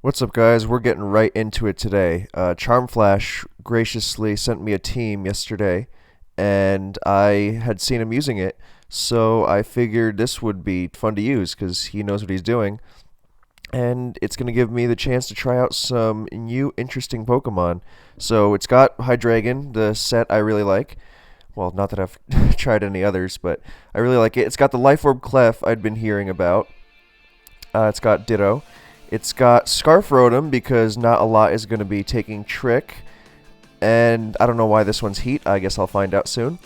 What's up, guys? We're getting right into it today. Charmflash graciously sent me a team yesterday, and I had seen him using it, so I figured this would be fun to use because he knows what he's doing, and it's going to give me the chance to try out some new interesting Pokemon. So it's got Hydreigon, the set I really like. Well, not that I've tried any others, but I really like it. It's got the Life Orb Clef I'd been hearing about. It's got Ditto. It's got Scarf Rotom because not a lot is going to be taking Trick. And I don't know why this one's Heat. I guess I'll find out soon.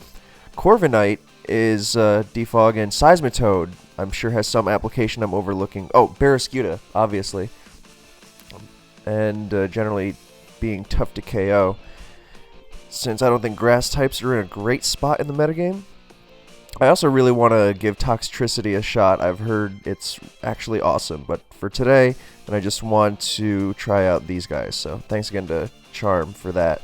Corviknight is Defog, and Seismitoad I'm sure has some application I'm overlooking. Oh, Barraskewda, obviously. And generally being tough to KO. Since I don't think grass types are in a great spot in the metagame. I also really want to give Toxtricity a shot. I've heard it's actually awesome. But for today, and I just want to try out these guys. So thanks again to Charm for that.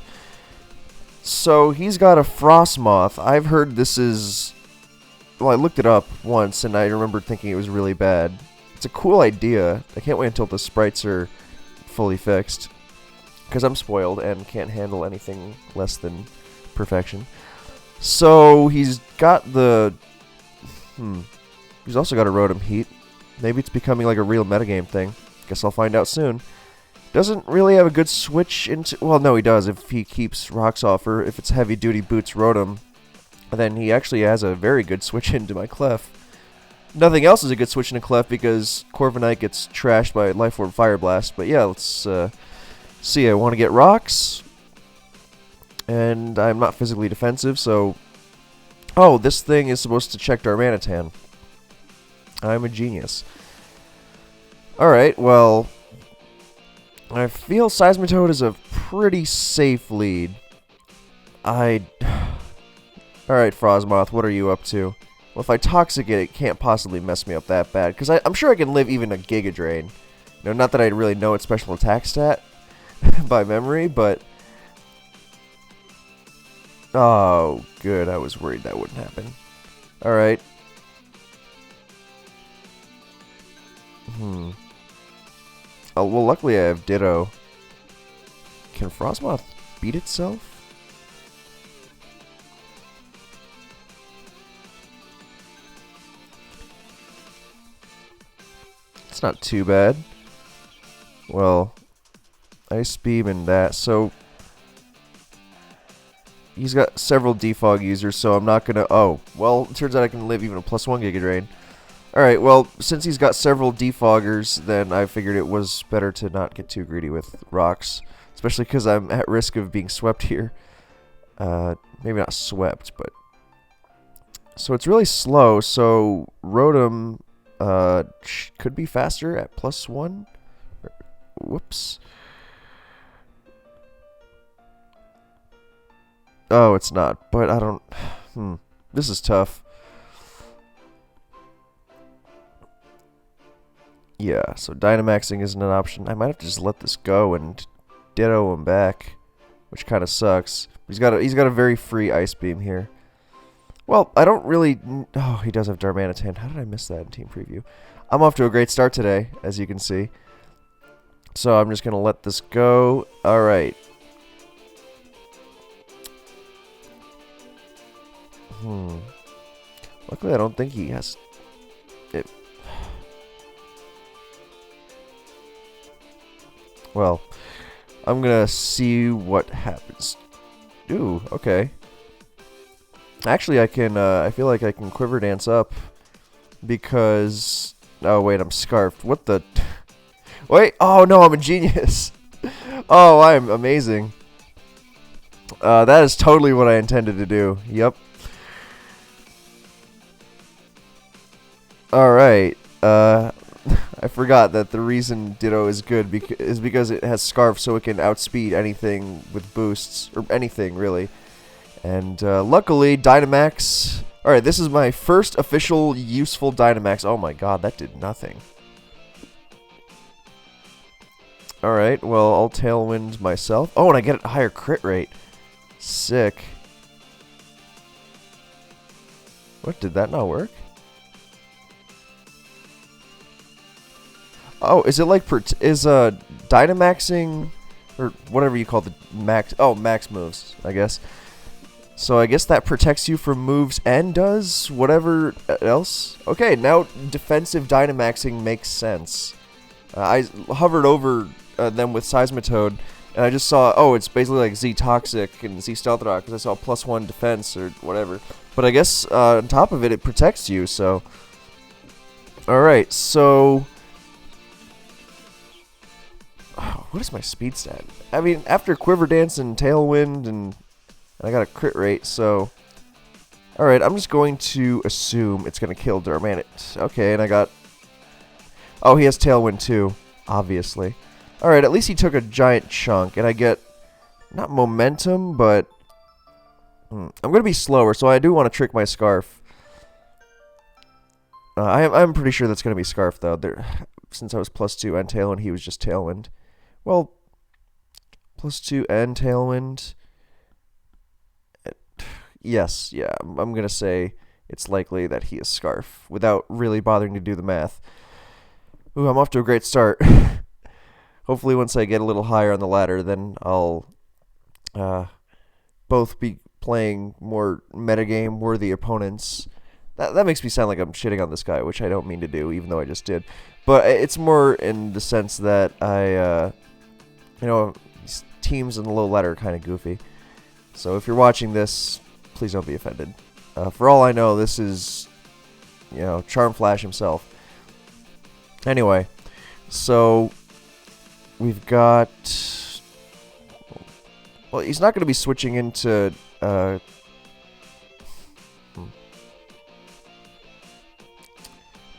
So he's got a Frostmoth. I've heard this is... Well, I looked it up once, and I remember thinking it was really bad. It's a cool idea. I can't wait until the sprites are fully fixed. Because I'm spoiled and can't handle anything less than perfection. So he's got the... He's also got a Rotom Heat. Maybe it's becoming like a real metagame thing. Guess I'll find out soon. Doesn't really have a good switch into... Well, no, he does if he keeps Rocks off, or if it's Heavy Duty Boots Rotom. Then he actually has a very good switch into my Clef. Nothing else is a good switch into Clef because Corviknight gets trashed by Life Orb Fire Blast. But yeah, let's see. I want to get Rocks. And I'm not physically defensive, so... Oh, this thing is supposed to check Darmanitan. I'm a genius. Alright, well... I feel Seismitoad is a pretty safe lead. Alright, Frostmoth, what are you up to? Well, if I Toxic it, it can't possibly mess me up that bad. Because I'm sure I can live even a Giga Drain. You know, not that I really know its special attack stat by memory, but... Oh, good. I was worried that wouldn't happen. Alright. Oh, well, luckily I have Ditto. Can Frostmoth beat itself? It's not too bad. Well, Ice Beam and that, so... He's got several defog users, so I'm not gonna... Oh, well, it turns out I can live even a +1 Giga Drain. Alright, well, since he's got several defoggers, then I figured it was better to not get too greedy with rocks. Especially because I'm at risk of being swept here. Maybe not swept, but... So it's really slow, so Rotom could be faster at +1. Whoops. Oh, it's not, but I don't... This is tough. Yeah, so Dynamaxing isn't an option. I might have to just let this go and Ditto him back, which kind of sucks. He's got a very free Ice Beam here. Well, I don't really... Oh, he does have Darmanitan. How did I miss that in Team Preview? I'm off to a great start today, as you can see. So I'm just going to let this go. Alright. Luckily, I don't think he has it. Well, I'm gonna see what happens. Ooh, okay. Actually, I can. I feel like I can Quiver Dance up because. Oh wait, I'm scarfed. What the? Wait. Oh no, I'm a genius. Oh, I'm amazing. That is totally what I intended to do. Yep. Alright, I forgot that the reason Ditto is good is because it has Scarf, so it can outspeed anything with boosts, or anything, really. And luckily, Dynamax... Alright, this is my first official useful Dynamax. Oh my god, that did nothing. Alright, well, I'll Tailwind myself. Oh, and I get a higher crit rate. Sick. What, did that not work? Oh, is it like is Dynamaxing, or whatever you call the max. Oh, max moves, I guess. So I guess that protects you from moves and does whatever else. Okay, now defensive Dynamaxing makes sense. I hovered over them with Seismitoad, and I just saw, oh, it's basically like Z Toxic and Z Stealth Rock, because I saw +1 defense or whatever. But I guess on top of it, it protects you, so. Alright, so. Oh, what is my speed stat? I mean, after Quiver Dance and Tailwind, and I got a crit rate, so. Alright, I'm just going to assume it's going to kill Darmanic. Okay, and I got. Oh, he has Tailwind too, obviously. Alright, at least he took a giant chunk, and I get, not momentum, but I'm going to be slower, so I do want to trick my Scarf. I'm pretty sure that's going to be Scarf, though. Since I was +2 and Tailwind, he was just Tailwind. Well, +2 and Tailwind. Yes, yeah, I'm going to say it's likely that he is Scarf, without really bothering to do the math. Ooh, I'm off to a great start. Hopefully once I get a little higher on the ladder, then I'll both be playing more metagame-worthy opponents. That makes me sound like I'm shitting on this guy, which I don't mean to do, even though I just did. But it's more in the sense that you know, these teams in the low ladder are kind of goofy. So if you're watching this, please don't be offended. For all I know, this is, you know, Charmflash himself. Anyway, so we've got. Well, he's not going to be switching into. The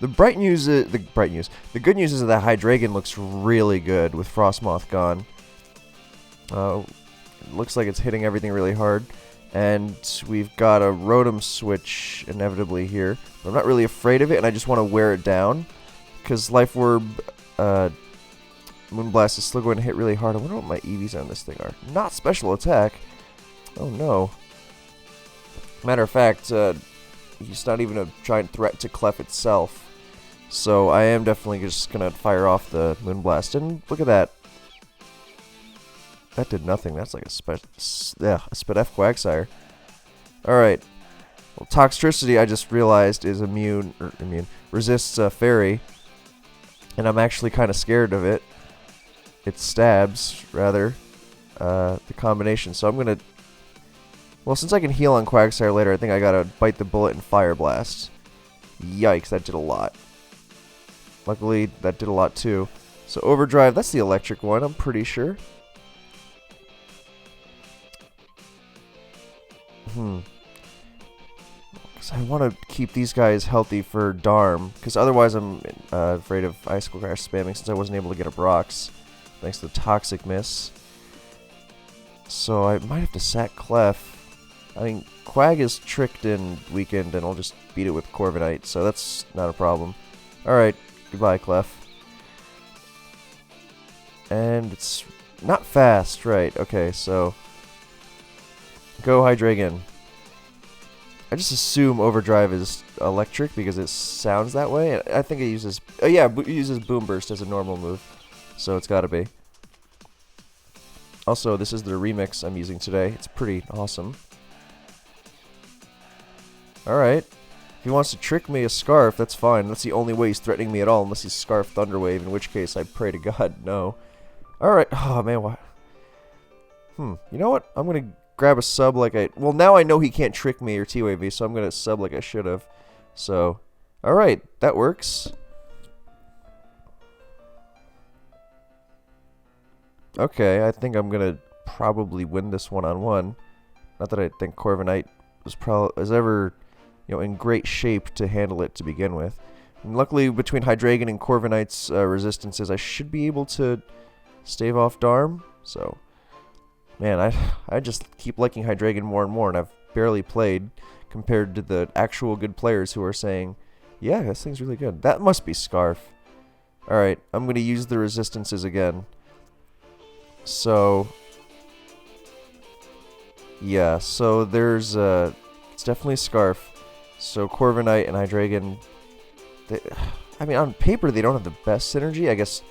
good news is that Hydreigon looks really good with Frostmoth gone. It looks like it's hitting everything really hard, and we've got a Rotom switch inevitably here. But I'm not really afraid of it, and I just want to wear it down. Because Life Orb, Moonblast is still going to hit really hard. I wonder what my EVs on this thing are. Not special attack. Oh no. Matter of fact, he's not even a giant threat to Clef itself. So I am definitely just going to fire off the Moonblast. And look at that. That did nothing. That's like a Sped-F Quagsire. Alright. Well, Toxtricity, I just realized, is resists Fairy. And I'm actually kind of scared of it. It stabs, rather, the combination. So I'm going to. Well, since I can heal on Quagsire later, I think I gotta bite the bullet and Fire Blast. Yikes, that did a lot. Luckily, that did a lot too. So Overdrive, that's the electric one, I'm pretty sure. Because I want to keep these guys healthy for Darm. Because otherwise I'm afraid of Icicle Crash spamming since I wasn't able to get a Brox. Thanks to the Toxic Miss. So I might have to sack Clef. I mean, Quag is tricked and weakened, and I'll just beat it with Corviknight, so that's not a problem. Alright, goodbye, Clef. And it's not fast, right, okay, so. Go Hydreigon. I just assume Overdrive is electric because it sounds that way. I think it uses. Oh, yeah, it uses Boom Burst as a normal move, so it's gotta be. Also, this is the remix I'm using today. It's pretty awesome. Alright. If he wants to trick me a Scarf, that's fine. That's the only way he's threatening me at all, unless he's Scarf Thunderwave, in which case I pray to God, no. Alright. Oh, man, what? You know what? I'm gonna grab a sub like I. Well, now I know he can't trick me or T-Wave me, so I'm gonna sub like I should have. So, alright. That works. Okay, I think I'm gonna probably win this one-on-one. Not that I think Corviknight was ever, you know, in great shape to handle it to begin with. And luckily, between Hydreigon and Corviknight's resistances, I should be able to stave off Darm. So, man, I just keep liking Hydreigon more and more, and I've barely played compared to the actual good players who are saying, yeah, this thing's really good. That must be Scarf. Alright, I'm gonna use the resistances again. So, yeah, so there's, it's definitely Scarf. So Corviknight and Hydreigon, I mean, on paper they don't have the best synergy. I guess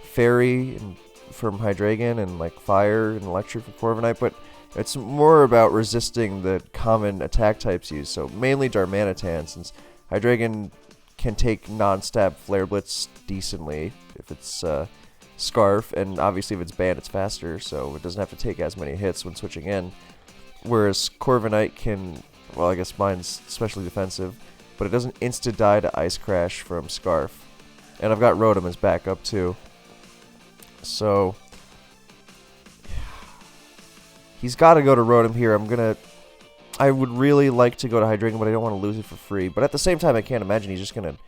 Fairy and from Hydreigon and like fire and electric from Corviknight, but it's more about resisting the common attack types used. So mainly Darmanitan, since Hydreigon can take non-stab Flare Blitz decently if it's Scarf, and obviously if it's banned it's faster, so it doesn't have to take as many hits when switching in. Whereas Corviknight can, well, I guess mine's especially defensive, but it doesn't insta-die to Ice Crash from Scarf. And I've got Rotom as backup too. So he's got to go to Rotom here. I would really like to go to Hydreigon, but I don't want to lose it for free. But at the same time, I can't imagine he's just going to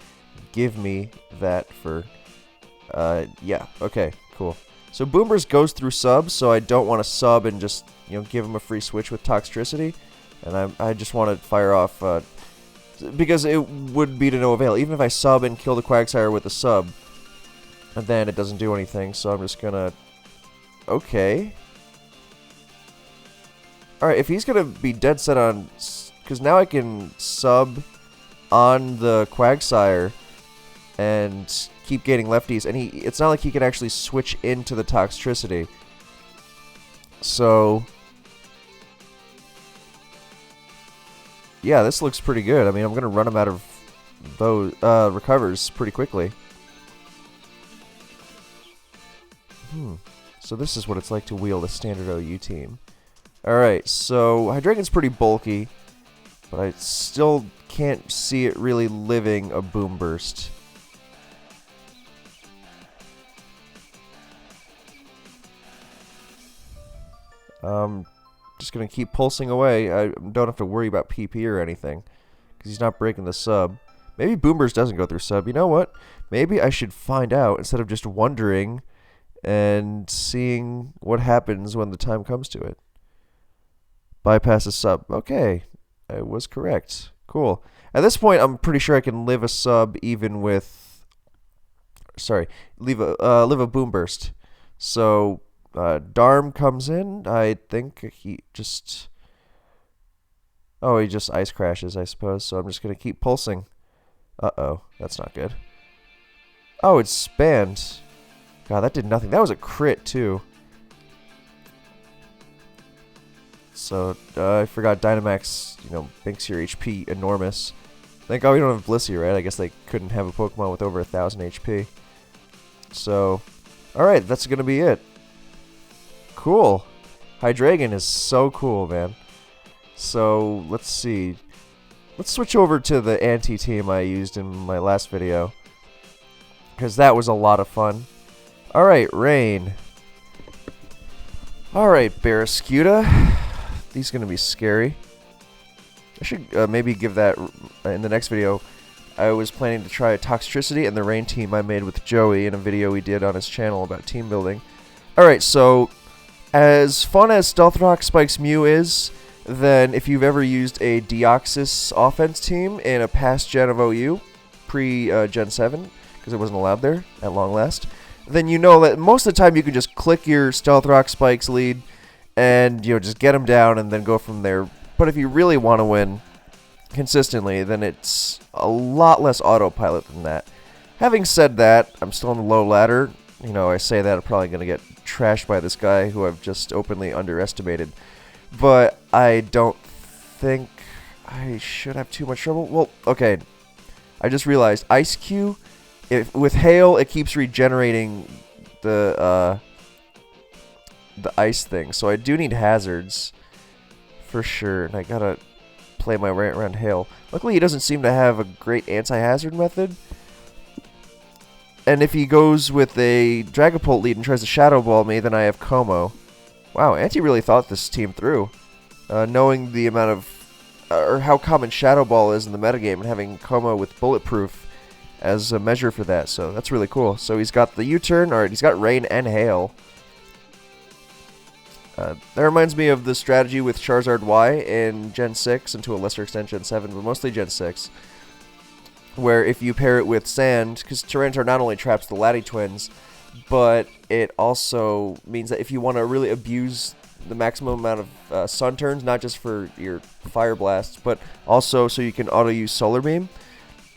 give me that for... yeah, okay, cool. So Boomburst goes through subs, so I don't want to sub and just, give him a free switch with Toxtricity. And I just want to fire off... because it would be to no avail. Even if I sub and kill the Quagsire with a sub, and then it doesn't do anything, so I'm just going to... Okay... Alright, if he's going to be dead set on... Because now I can sub on the Quagsire and keep gaining lefties. And it's not like he can actually switch into the Toxtricity. So... Yeah, this looks pretty good. I mean, I'm going to run him out of those recovers pretty quickly. So this is what it's like to wield a standard OU team. Alright, so Hydreigon's pretty bulky, but I still can't see it really living a Boomburst. Just gonna keep pulsing away. I don't have to worry about PP or anything, because he's not breaking the sub. Maybe Boomburst doesn't go through sub. You know what? Maybe I should find out instead of just wondering and seeing what happens when the time comes to it. Bypass a sub. Okay, I was correct. Cool. At this point, I'm pretty sure I can live a sub even with... Sorry, live a Boomburst. So, Darm comes in. I think he just... Oh, he just Ice Crashes, I suppose. So I'm just going to keep pulsing. Uh-oh, that's not good. Oh, it's spanned. God, that did nothing. That was a crit, too. So, I forgot Dynamax, makes your HP enormous. Thank God we don't have Blissey, right? I guess they couldn't have a Pokemon with over 1,000 HP. So, alright, that's gonna be it. Cool. Hydreigon is so cool, man. So, let's see. Let's switch over to the anti-team I used in my last video, because that was a lot of fun. Alright, Rain. Alright, Barrascuda. These are going to be scary. I should maybe give that in the next video. I was planning to try Toxtricity and the Rain team I made with Joey in a video we did on his channel about team building. Alright, so as fun as Stealth Rock Spike's Mew is, then if you've ever used a Deoxys offense team in a past gen of OU, pre-Gen 7, because it wasn't allowed there at long last, then you know that most of the time you can just click your Stealth Rock Spike's lead and just get them down and then go from there. But if you really want to win consistently, then it's a lot less autopilot than that. Having said that, I'm still on the low ladder. I say that I'm probably going to get trashed by this guy who I've just openly underestimated. But I don't think I should have too much trouble. Well, okay. I just realized Ice Cube, with Hail, it keeps regenerating the ice thing, so I do need hazards for sure, and I gotta play my way around Hail. Luckily, he doesn't seem to have a great anti-hazard method, and if he goes with a Dragapult lead and tries to Shadow Ball me, then I have Como. Wow, Anti really thought this team through, knowing the amount of, or how common Shadow Ball is in the metagame, and having Como with Bulletproof as a measure for that, so that's really cool. So he's got the U-turn, or he's got Rain and Hail. That reminds me of the strategy with Charizard Y in Gen 6, and to a lesser extent Gen 7, but mostly Gen 6, where if you pair it with Sand, because Tyranitar not only traps the Lati Twins, but it also means that if you want to really abuse the maximum amount of Sun turns, not just for your Fire Blasts, but also so you can auto-use Solar Beam,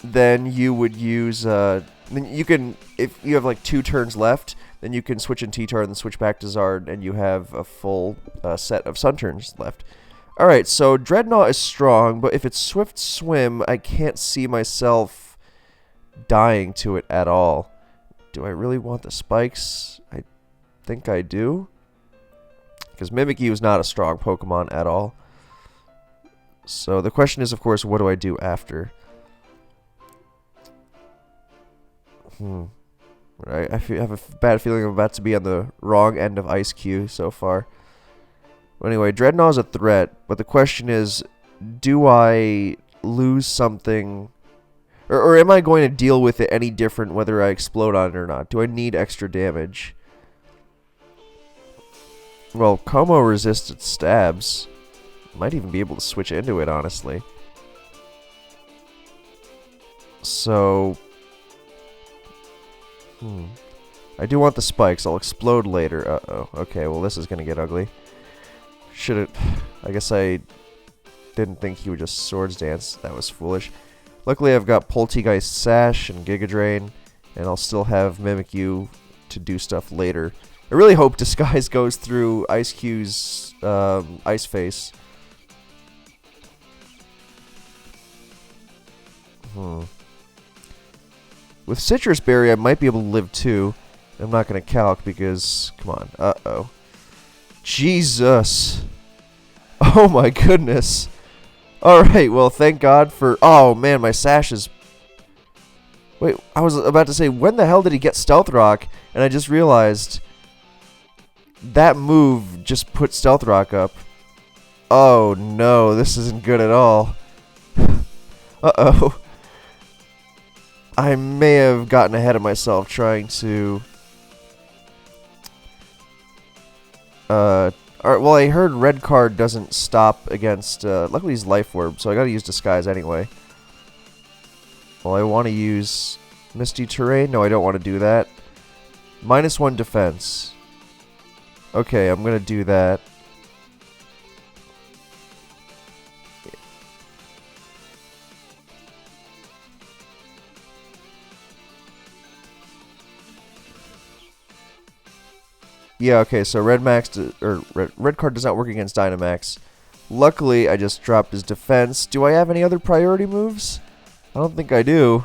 then you would use... then you can, if you have like 2 turns left, then you can switch in T-Tar and then switch back to Zard, and you have a full set of Sun turns left. Alright, so Dreadnought is strong, but if it's Swift Swim, I can't see myself dying to it at all. Do I really want the spikes? I think I do. Because Mimikyu is not a strong Pokemon at all. So the question is, of course, what do I do after? Right, I have a bad feeling I'm about to be on the wrong end of Ice Q so far. But anyway, Dreadnought is a threat, but the question is, do I lose something, or am I going to deal with it any different whether I explode on it or not? Do I need extra damage? Well, Como resisted stabs. Might even be able to switch into it, honestly. So... I do want the spikes. I'll explode later. Uh-oh. Okay, well this is gonna get ugly. Should've... I guess I didn't think he would just Swords Dance. That was foolish. Luckily I've got Polteageist Sash and Giga Drain, and I'll still have Mimikyu to do stuff later. I really hope Disguise goes through Ice Q's Ice Face. With Citrus Berry, I might be able to live too. I'm not going to calc because... Come on. Uh-oh. Jesus. Oh my goodness. Alright, well, thank God for... Oh, man, my Sash is... Wait, I was about to say, when the hell did he get Stealth Rock? And I just realized... That move just put Stealth Rock up. Oh, no, this isn't good at all. Uh-oh. I may have gotten ahead of myself trying to... Alright, well, I heard Red Card doesn't stop against... luckily he's Life Orb, so I gotta use Disguise anyway. Well, I want to use Misty Terrain. No, I don't want to do that. -1 defense. Okay, I'm gonna do that. Yeah, okay, so Red Card does not work against Dynamax. Luckily, I just dropped his defense. Do I have any other priority moves? I don't think I do.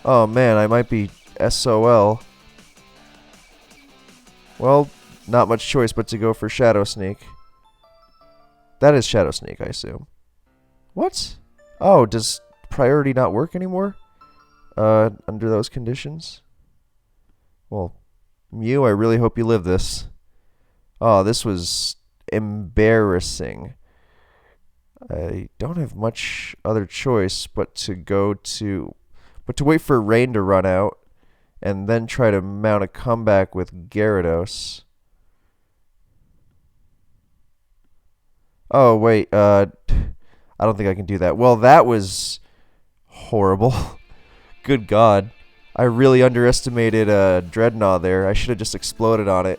Oh man, I might be SOL. Well, not much choice but to go for Shadow Sneak. That is Shadow Sneak, I assume. What? Oh, does priority not work anymore? Under those conditions? Well, Mew, I really hope you live this. Oh, this was embarrassing. I don't have much other choice but to wait for Rain to run out and then try to mount a comeback with Gyarados. Oh, wait, I don't think I can do that. Well, that was horrible. Good God. I really underestimated Dreadnought there. I should have just exploded on it.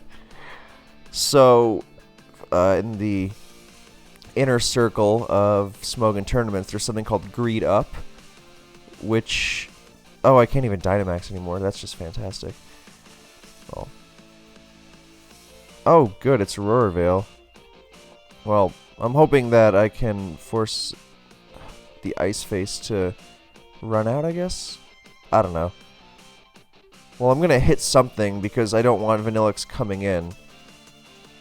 So, in the inner circle of Smogon tournaments, there's something called Greed Up, which... Oh, I can't even Dynamax anymore. That's just fantastic. Oh, oh good, it's Aurora Veil. Well, I'm hoping that I can force the Ice Face to run out, I guess? I don't know. Well, I'm gonna hit something because I don't want Vanillix coming in.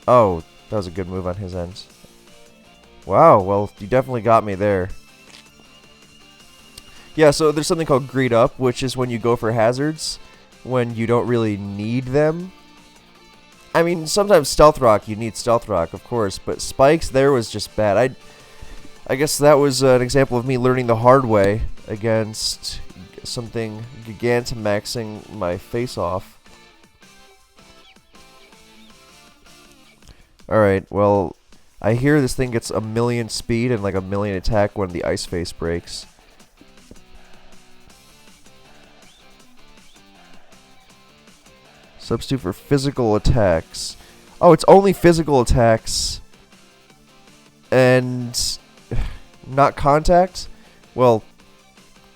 Oh, that was a good move on his end. Wow, well, you definitely got me there. Yeah, so there's something called Greed Up, which is when you go for hazards when you don't really need them. I mean, sometimes Stealth Rock, you need Stealth Rock, of course, but Spikes there was just bad. I guess that was an example of me learning the hard way against something Gigantamaxing my face off. Alright, well, I hear this thing gets 1,000,000 speed and like 1,000,000 attack when the Ice Face breaks. Substitute for physical attacks. Oh, it's only physical attacks. And not contact? Well,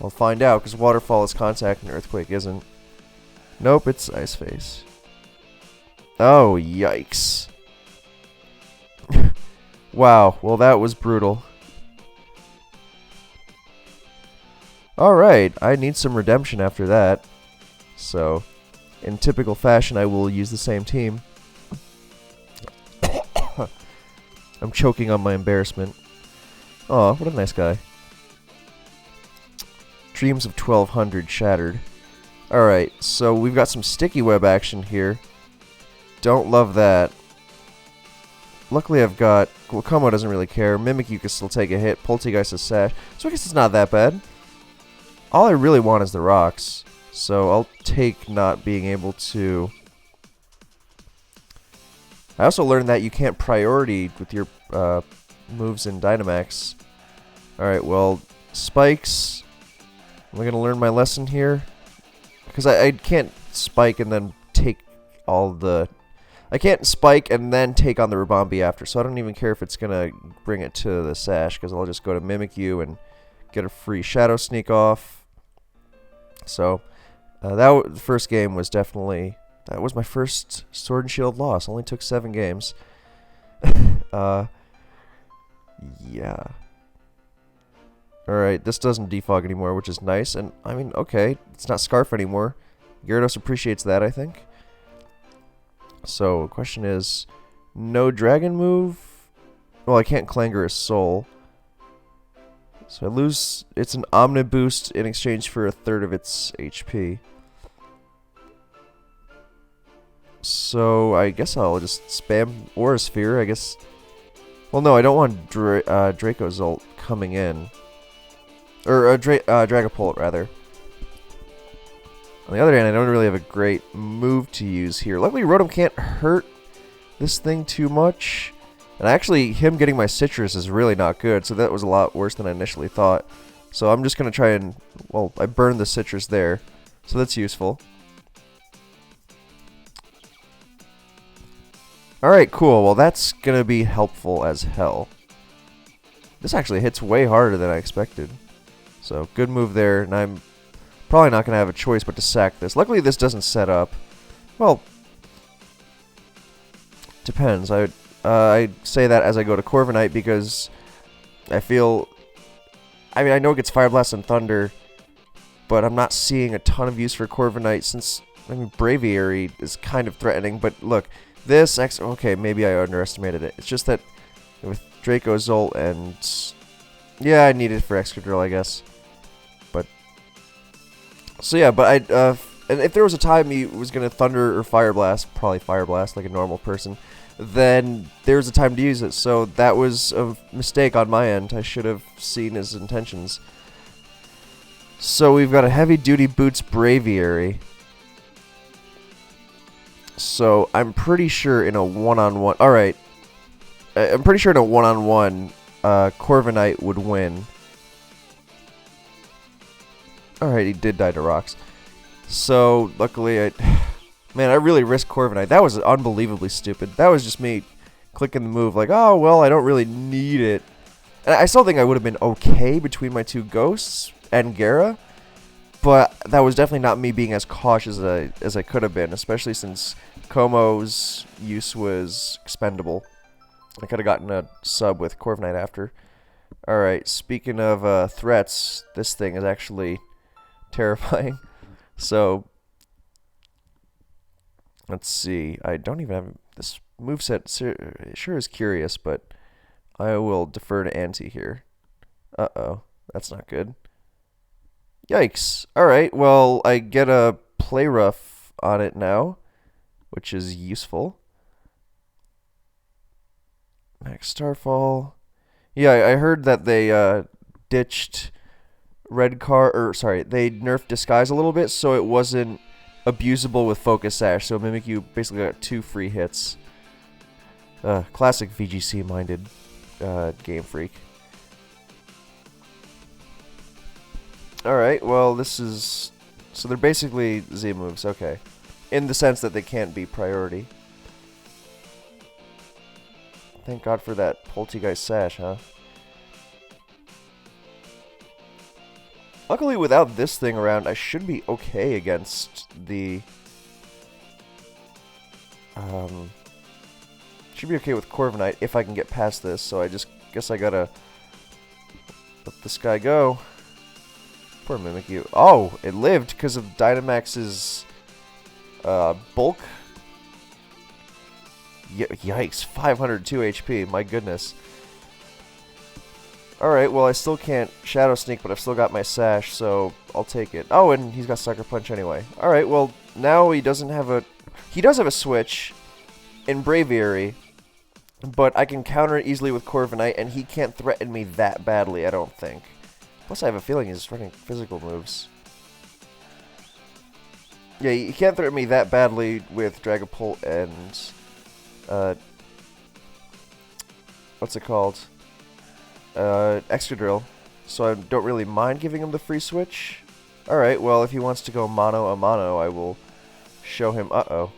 I'll find out, because Waterfall is contact and Earthquake isn't. Nope, it's Ice Face. Oh, yikes. Wow, well that was brutal. Alright, I need some redemption after that. So, in typical fashion, I will use the same team. I'm choking on my embarrassment. Aw, what a nice guy. Dreams of 1200 shattered. Alright, so we've got some sticky web action here. Don't love that. Luckily I've got... Well, Como doesn't really care. Mimikyu can still take a hit. Poltegeist is Sash. So I guess it's not that bad. All I really want is the rocks. So I'll take not being able to... I also learned that you can't priority with your moves in Dynamax. Alright, well, spikes. Am I going to learn my lesson here? Because I can't spike and then take all the... I can't spike and then take on the Ribombi after, so I don't even care if it's going to bring it to the Sash, because I'll just go to Mimikyu and get a free Shadow Sneak off. So, the first game was definitely... That was my first Sword and Shield loss. Only took 7 games. Yeah. Alright, this doesn't defog anymore, which is nice. And, I mean, okay, it's not Scarf anymore. Gyarados appreciates that, I think. So, the question is, no Dragon move? Well, I can't Clanger a Soul. So I lose... It's an Omni Boost in exchange for a third of its HP. So, I guess I'll just spam Aura Sphere, I guess. Well, no, I don't want Draco's ult coming in. Or, Dragapult, rather. On the other hand, I don't really have a great move to use here. Luckily, Rotom can't hurt this thing too much. And actually, him getting my Citrus is really not good, so that was a lot worse than I initially thought. So I'm just going to try and... Well, I burned the Citrus there, so that's useful. Alright, cool. Well, that's going to be helpful as hell. This actually hits way harder than I expected. So, good move there, and I'm probably not going to have a choice but to sack this. Luckily, this doesn't set up. Well, depends. I say that as I go to Corviknight because I feel... I mean, I know it gets Fire Blast and Thunder, but I'm not seeing a ton of use for Corviknight since, I mean, Braviary is kind of threatening, but look, this... Okay, maybe I underestimated it. It's just that with Draco's ult and... Yeah, I need it for Excadrill, I guess. But... So yeah, but and if there was a time he was going to Thunder or Fire Blast, probably Fire Blast like a normal person, then there was a time to use it. So that was a mistake on my end. I should have seen his intentions. So we've got a Heavy Duty Boots Braviary. So I'm pretty sure in a one-on-one... Alright. I'm pretty sure in a one-on-one, Corviknight would win. Alright, he did die to rocks. So, luckily, man, I really risked Corviknight. That was unbelievably stupid. That was just me clicking the move like, oh, well, I don't really need it. And I still think I would have been okay between my two Ghosts and Gara, but that was definitely not me being as cautious as I could have been, especially since Como's use was expendable. I could have gotten a sub with Corviknight after. Alright, speaking of threats, this thing is actually terrifying. So, let's see. I don't even have... This moveset sure is curious, but I will defer to Anti here. Uh-oh. That's not good. Yikes. Alright, well, I get a Play Rough on it now, which is useful. Max Starfall. Yeah, I heard that they ditched Red Car, or sorry, they nerfed Disguise a little bit, so it wasn't abusable with Focus Sash. So Mimikyu basically got 2 free hits. Classic VGC-minded Game Freak. Alright, well, this is... So they're basically Z moves, okay. In the sense that they can't be priority. Thank God for that Poltegeist Sash, huh? Luckily, without this thing around, I should be okay against the Um, should be okay with Corviknight if I can get past this, so I just guess I gotta let this guy go. Poor Mimikyu. Oh, it lived because of Dynamax's bulk. Yikes, 502 HP, my goodness. Alright, well I still can't Shadow Sneak, but I've still got my Sash, so I'll take it. Oh, and he's got Sucker Punch anyway. Alright, well, now he doesn't have a... He does have a switch in Braviary, but I can counter it easily with Corviknight, and he can't threaten me that badly, I don't think. Plus I have a feeling he's running physical moves. Yeah, he can't threaten me that badly with Dragapult and... what's it called? Excadrill, so I don't really mind giving him the free switch. Alright, well, if he wants to go mono a mono, I will show him. Uh-oh.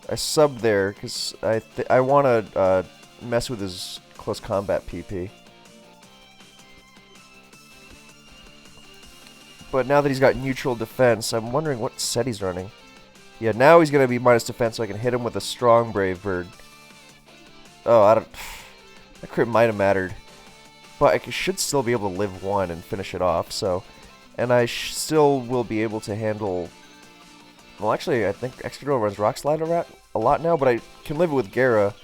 I subbed there, because I want to mess with his close combat PP. But now that he's got neutral defense, I'm wondering what set he's running. Yeah, now he's going to be minus defense, so I can hit him with a strong Brave Bird. Oh, I don't... That crit might have mattered. But I should still be able to live one and finish it off, so... And I still will be able to handle... Well, actually, I think Excadrill runs Rock Slide a lot now, but I can live it with Gara.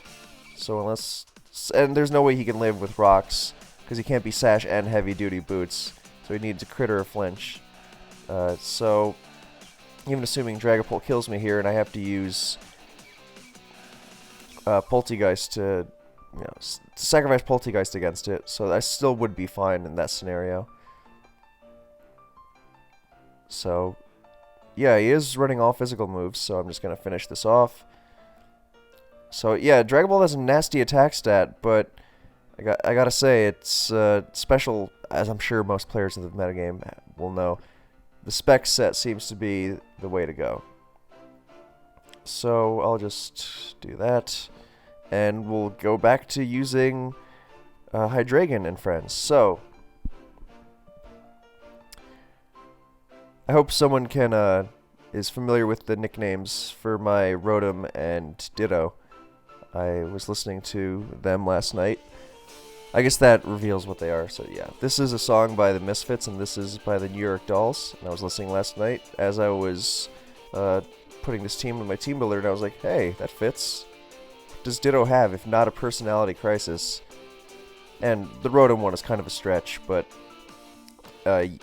So unless... And there's no way he can live with Rocks, because he can't be Sash and Heavy Duty Boots. So he needs a crit or a flinch. So, even assuming Dragapult kills me here, and I have to use Poltegeist to, sacrifice Poltegeist against it, so I still would be fine in that scenario. So, yeah, he is running all physical moves, so I'm just going to finish this off. So, yeah, Dragapult has a nasty attack stat, but I gotta say, it's special, as I'm sure most players in the metagame will know. The spec set seems to be the way to go. So I'll just do that, and we'll go back to using Hydreigon and friends. So I hope someone is familiar with the nicknames for my Rotom and Ditto. I was listening to them last night. I guess that reveals what they are, so yeah. This is a song by the Misfits, and this is by the New York Dolls. And I was listening last night as I was putting this team in my team builder, and I was like, hey, that fits. What does Ditto have, if not a personality crisis? And the Rotom one is kind of a stretch, but, I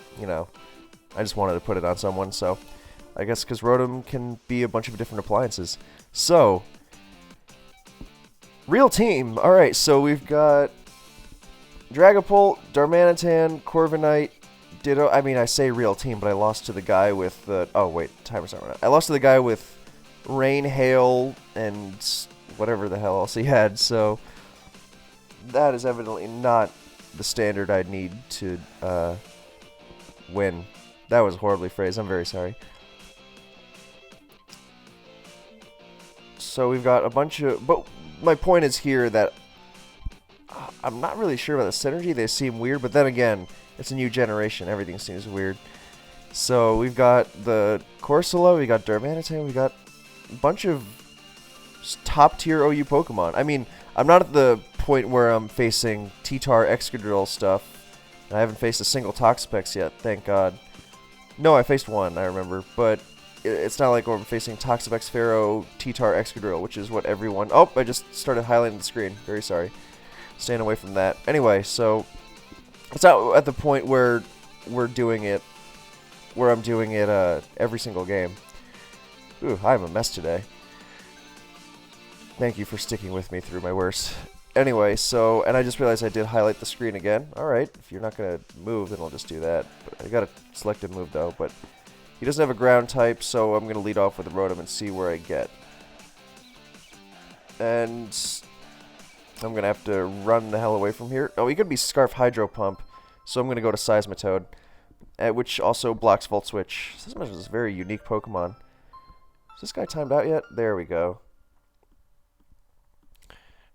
just wanted to put it on someone, so I guess because Rotom can be a bunch of different appliances. So, real team. Alright, so we've got Dragapult, Darmanitan, Corviknight, Ditto. I mean, I say real team, but I lost to the guy with the... Oh, wait. Timer's not running out. I lost to the guy with Rain, Hail, and whatever the hell else he had. So, that is evidently not the standard I'd need to win. That was horribly phrased. I'm very sorry. So, we've got a bunch of... But my point is here that I'm not really sure about the synergy. They seem weird, but then again, it's a new generation. Everything seems weird. So we've got the Corsola, we got Darmanitan, we got a bunch of top-tier OU Pokemon. I mean, I'm not at the point where I'm facing T-Tar Excadrill stuff. I haven't faced a single Toxapex yet, thank God. No, I faced one, I remember, but it's not like I'm facing Toxapex, Pharaoh, T-Tar Excadrill, which is what everyone... Oh, I just started highlighting the screen. Very sorry. Staying away from that. Anyway, so it's not at the point where I'm doing it every single game. Ooh, I'm a mess today. Thank you for sticking with me through my worst. Anyway, so, and I just realized I did highlight the screen again. Alright, if you're not going to move, then I'll just do that. But I got a selected move, though, but he doesn't have a ground type, so I'm going to lead off with the Rotom and see where I get. And I'm going to have to run the hell away from here. Oh, he could be Scarf Hydro Pump, so I'm going to go to Seismitoad, which also blocks Volt Switch. Seismitoad is a very unique Pokemon. Is this guy timed out yet? There we go.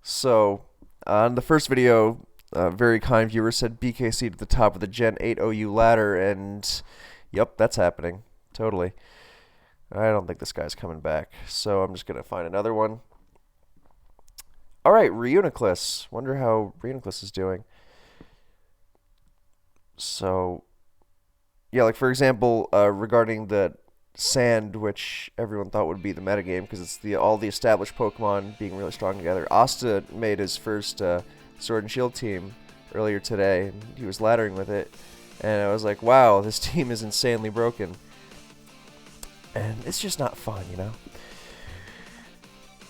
So, On the first video, a very kind viewer said BKC to the top of the Gen 8 OU ladder, and yep, that's happening. Totally. I don't think this guy's coming back, so I'm just going to find another one. Alright, Reuniclus. Wonder how Reuniclus is doing. So, yeah, like for example, regarding the Sand, which everyone thought would be the metagame because it's all the established Pokemon being really strong together. Asta made his first Sword and Shield team earlier today, and he was laddering with it, and I was like, wow, this team is insanely broken. And it's just not fun, you know?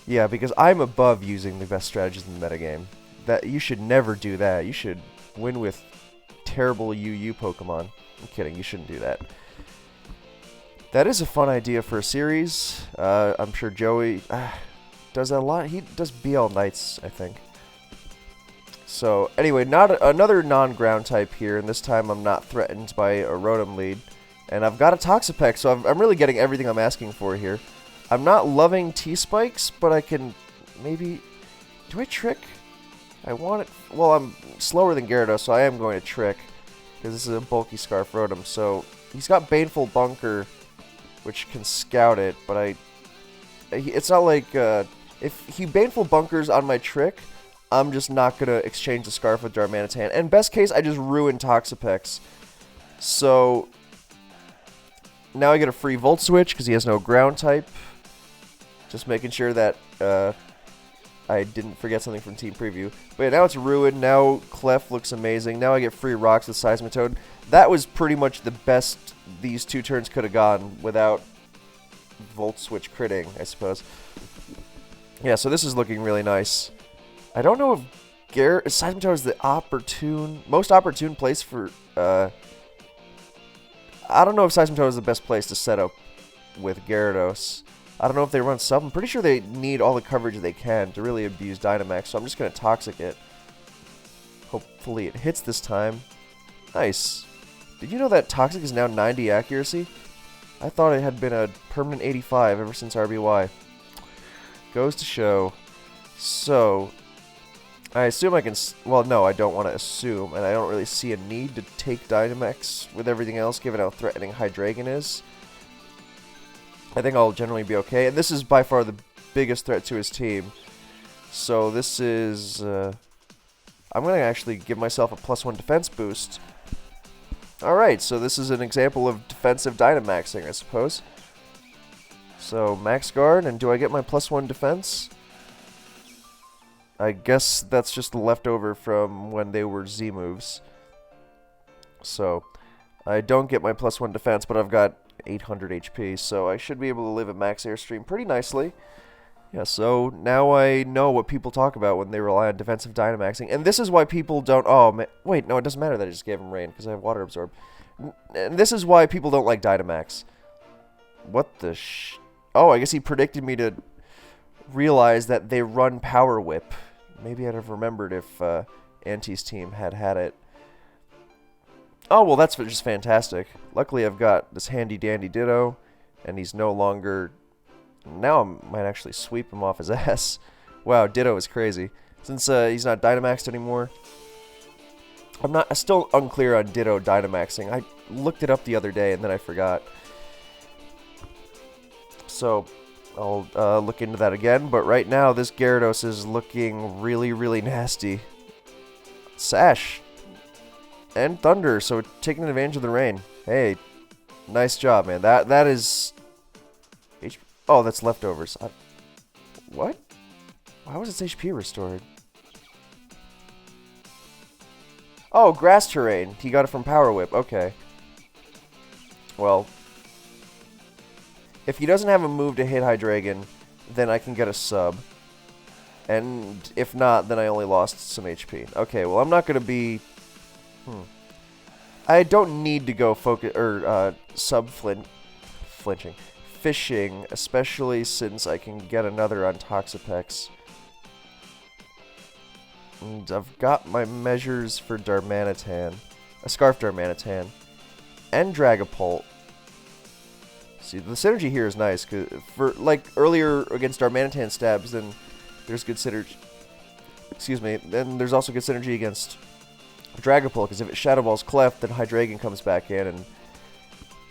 Yeah, because I'm above using the best strategies in the metagame. That you should never do that. You should win with terrible UU Pokemon. I'm kidding, you shouldn't do that. That is a fun idea for a series. I'm sure Joey does that a lot. He does BL Knights, I think. So, anyway, another non-ground type here, and this time I'm not threatened by a Rotom lead. And I've got a Toxapex, so I'm really getting everything I'm asking for here. I'm not loving T-Spikes, but I can maybe... Do I Trick? I want it... Well, I'm slower than Gyarados, so I am going to Trick. Because this is a bulky Scarf Rotom, so... He's got Baneful Bunker, which can Scout it, but it's not like... if he Baneful Bunkers on my Trick, I'm just not going to exchange the Scarf with Darmanitan. And best case, I just ruin Toxapex. So... Now I get a free Volt Switch, because he has no ground type. Just making sure that I didn't forget something from Team Preview. But yeah, now it's ruined. Now Clef looks amazing. Now I get free rocks with Seismitoad. That was pretty much the best these two turns could have gone without Volt Switch critting, I suppose. Yeah, so this is looking really nice. I don't know if Seismitoad is the most opportune place for... I don't know if Seismitoad is the best place to set up with Gyarados. I don't know if they run sub. I'm pretty sure they need all the coverage they can to really abuse Dynamax, so I'm just going to Toxic it. Hopefully it hits this time. Nice. Did you know that Toxic is now 90 accuracy? I thought it had been a permanent 85 ever since RBY. Goes to show. So, I assume I can... Well, no, I don't want to assume, and I don't really see a need to take Dynamax with everything else, given how threatening Hydreigon is. I think I'll generally be okay, and this is by far the biggest threat to his team. So this is... I'm going to actually give myself a +1 defense boost. Alright, so this is an example of defensive Dynamaxing, I suppose. So, Max Guard, and do I get my +1 defense? I guess that's just the leftover from when they were Z moves. So, I don't get my +1 defense, but I've got 800 HP, so I should be able to live at max airstream pretty nicely. Yeah, so now I know what people talk about when they rely on defensive Dynamaxing. And this is why people don't... Oh, wait, no, it doesn't matter that I just gave him Rain, because I have Water Absorb. And this is why people don't like Dynamax. What the Oh, I guess he predicted me to realize that they run Power Whip. Maybe I'd have remembered if Anti's team had it. Oh, well, that's just fantastic. Luckily, I've got this handy-dandy Ditto, and he's no longer... Now I might actually sweep him off his ass. Wow, Ditto is crazy. Since he's not Dynamaxed anymore, I'm still unclear on Ditto Dynamaxing. I looked it up the other day, and then I forgot. So, I'll look into that again, but right now, this Gyarados is looking really, really nasty. Sash. And Thunder, so taking advantage of the rain. Hey, nice job, man. That is... Oh, that's leftovers. What? Why was its HP restored? Oh, Grass Terrain. He got it from Power Whip. Okay. Well, if he doesn't have a move to hit Hydreigon, then I can get a sub. And if not, then I only lost some HP. Okay, well, I'm not going to be... I don't need to go focus or flinching. Fishing, especially since I can get another on Toxapex. And I've got my measures for Darmanitan, a Scarf Darmanitan, and Dragapult. See, the synergy here is nice, cause for like earlier against Darmanitan stabs, then there's good synergy excuse me, then there's also good synergy against Dragapult, because if it Shadow Balls Clef, then Hydreigon comes back in, and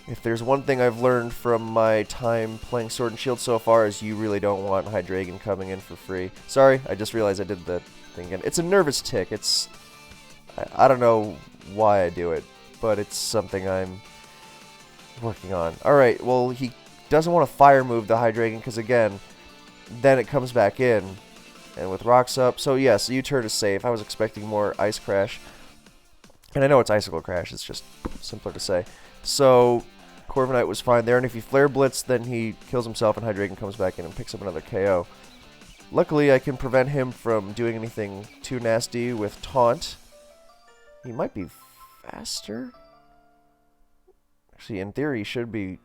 if there's one thing I've learned from my time playing Sword and Shield so far is you really don't want Hydreigon coming in for free. Sorry, I just realized I did the thing again. It's a nervous tick. It's... I don't know why I do it, but it's something I'm working on. Alright, well, he doesn't want to Fire move the Hydreigon, because again, then it comes back in, and with Rocks up. So yes, U-turn is safe. I was expecting more Ice Crash. And I know it's Icicle Crash, it's just simpler to say. So, Corviknight was fine there, and if he Flare Blitz, then he kills himself and Hydreigon comes back in and picks up another KO. Luckily, I can prevent him from doing anything too nasty with Taunt. He might be faster? Actually, in theory, he should be...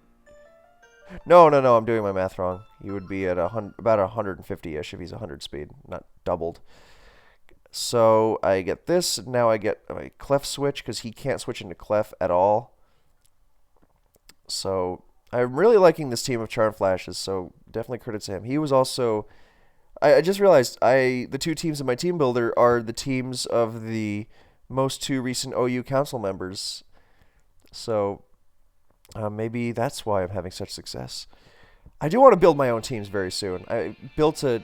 No, I'm doing my math wrong. He would be at about 150-ish if he's 100 speed, not doubled. So I get this, and now I get a Clef switch, because he can't switch into Clef at all. So I'm really liking this team of Charmflashes, so definitely credit to him. He was also... I just realized the two teams in my team builder are the teams of the most two recent OU council members. So maybe that's why I'm having such success. I do want to build my own teams very soon. I built a